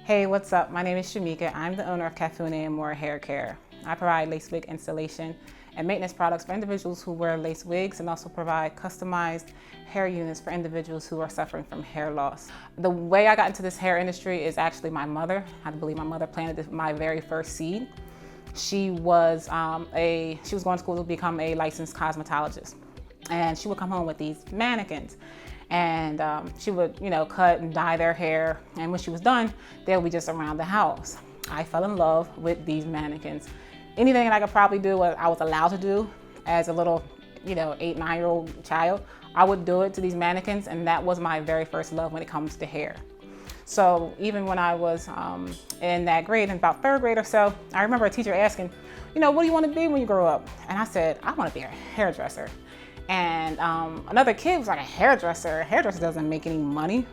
Hey, what's up? My name is Shemika. I'm the owner of Kafune Amor Hair Care. I provide lace wig installation and maintenance products for individuals who wear lace wigs and also provide customized hair units for individuals who are suffering from hair loss. The way I got into this hair industry is actually my mother. I believe my mother planted my very first seed. She was going to school to become a licensed cosmetologist, and she would come home with these mannequins, and she would, cut and dye their hair. And when she was done, they would be just around the house. I fell in love with these mannequins. Anything that I could probably do, what I was allowed to do as a little, 8, 9-year-old child, I would do it to these mannequins, and that was my very first love when it comes to hair. So even when I was in that grade, in about 3rd grade or so, I remember a teacher asking, what do you want to be when you grow up? And I said, I want to be a hairdresser. And another kid was like, a hairdresser? A hairdresser doesn't make any money.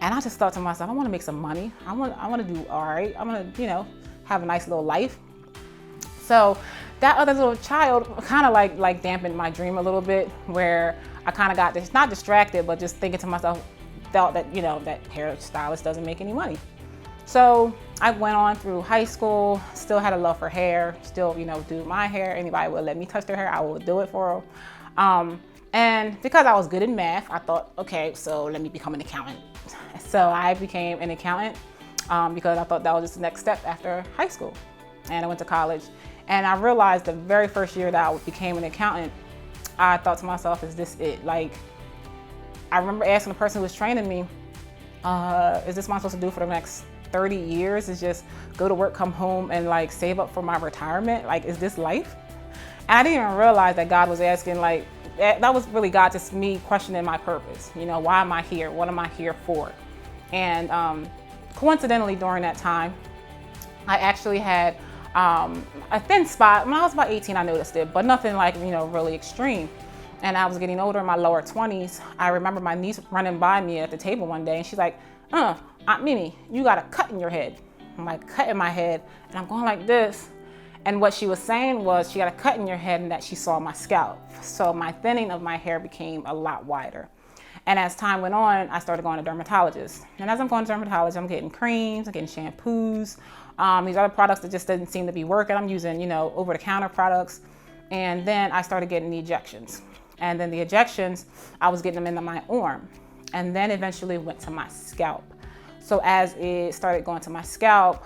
And I just thought to myself, I want to make some money. I want to do all right. I want to, have a nice little life. So that other little child kind of like dampened my dream a little bit, where I kind of got not distracted, but just thinking to myself, felt that, that hairstylist doesn't make any money. So I went on through high school, still had a love for hair, still, do my hair. Anybody would let me touch their hair, I would do it for them. And because I was good in math, I thought, okay, so let me become an accountant. So I became an accountant because I thought that was just the next step after high school. And I went to college, and I realized the very first year that I became an accountant, I thought to myself, is this it? Like, I remember asking the person who was training me, is this what I'm supposed to do for the next 30 years? Is just go to work, come home, and like save up for my retirement? Like, is this life? And I didn't even realize that God was asking, like, that was really God, just me questioning my purpose. Why am I here? What am I here for? And coincidentally, during that time, I actually had a thin spot. When I was about 18, I noticed it, but nothing like, really extreme. And I was getting older, in my lower 20s. I remember my niece running by me at the table one day, and she's like, Aunt Mimi, you got a cut in your head. I'm like, cut in my head? And I'm going like this. And what she was saying was she got a cut in your head and that she saw my scalp. So my thinning of my hair became a lot wider. And as time went on, I started going to dermatologists. And as I'm going to dermatologists, I'm getting creams, I'm getting shampoos, these other products that just didn't seem to be working. I'm using, over-the-counter products. And then I started getting the ejections. And then the ejections, I was getting them into my arm. And then eventually went to my scalp. So as it started going to my scalp,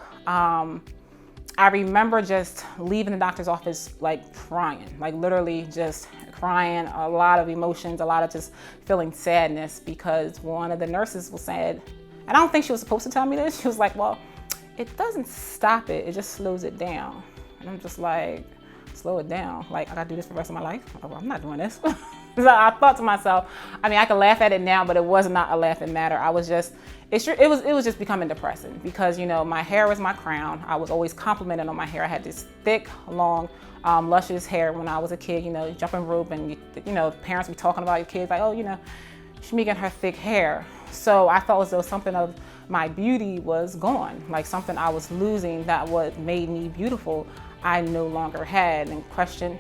I remember just leaving the doctor's office like crying, like literally just crying, a lot of emotions, a lot of just feeling sadness, because one of the nurses was saying, and I don't think she was supposed to tell me this, she was like, well, it doesn't stop it, it just slows it down. And I'm just like, slow it down? Like, I gotta do this for the rest of my life? I'm not doing this. So I thought to myself, I mean, I can laugh at it now, but it was not a laughing matter. I was just, it was just becoming depressing, because, my hair was my crown. I was always complimented on my hair. I had this thick, long, luscious hair when I was a kid, jumping rope, and, parents be talking about your kids like, oh, Shemika and her thick hair. So I felt as though something of my beauty was gone, like something I was losing that what made me beautiful, I no longer had, and questioned,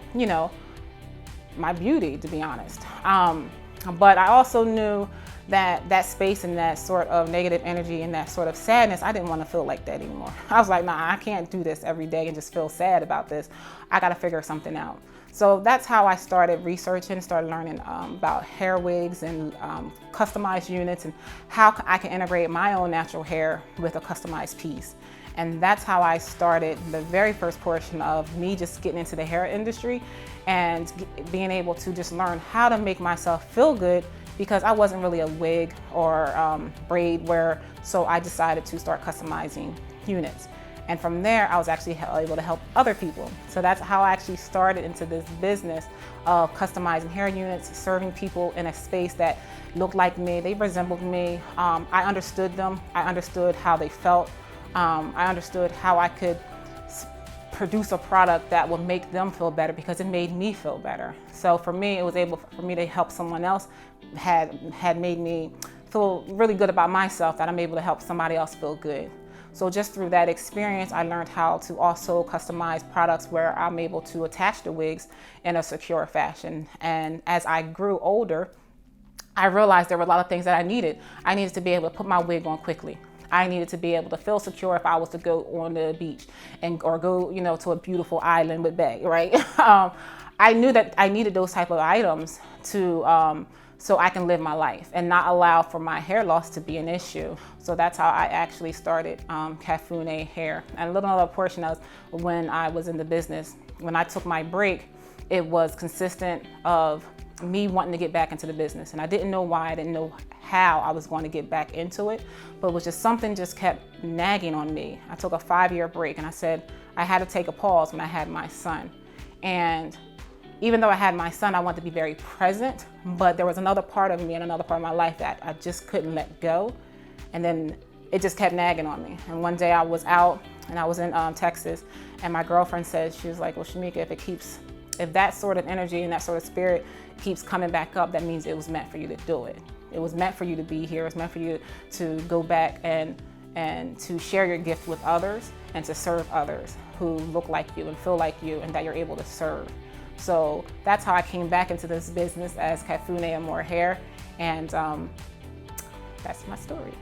my beauty, to be honest. But I also knew that space and that sort of negative energy and that sort of sadness, I didn't want to feel like that anymore. I was like, nah, I can't do this every day and just feel sad about this. I got to figure something out. So that's how I started researching, started learning about hair wigs and customized units, and how I can integrate my own natural hair with a customized piece. And that's how I started the very first portion of me just getting into the hair industry and being able to just learn how to make myself feel good, because I wasn't really a wig or braid wearer. So I decided to start customizing units. And from there, I was actually able to help other people. So that's how I actually started into this business of customizing hair units, serving people in a space that looked like me. They resembled me. I understood them. I understood how they felt. I understood how I could produce a product that would make them feel better, because it made me feel better. So for me, it was able for me to help someone else, had made me feel really good about myself, that I'm able to help somebody else feel good. So just through that experience, I learned how to also customize products where I'm able to attach the wigs in a secure fashion. And as I grew older, I realized there were a lot of things that I needed. I needed to be able to put my wig on quickly. I needed to be able to feel secure if I was to go on the beach or go, to a beautiful island with Bay, right? I knew that I needed those type of items to so I can live my life and not allow for my hair loss to be an issue. So that's how I actually started Kafune Hair. And a little other portion of when I was in the business, when I took my break, it was consistent of me wanting to get back into the business. And I didn't know why, I didn't know how I was going to get back into it, but it was just something just kept nagging on me. I took a 5-year break and I said I had to take a pause when I had my son. And even though I had my son, I wanted to be very present, but there was another part of me and another part of my life that I just couldn't let go. And then it just kept nagging on me. And one day I was out and I was in Texas, and my girlfriend said, she was like, well, Shemika, if that sort of energy and that sort of spirit keeps coming back up, that means it was meant for you to do it. It was meant for you to be here. It was meant for you to go back and to share your gift with others and to serve others who look like you and feel like you and that you're able to serve. So that's how I came back into this business as Kafune Amor Hair, and that's my story.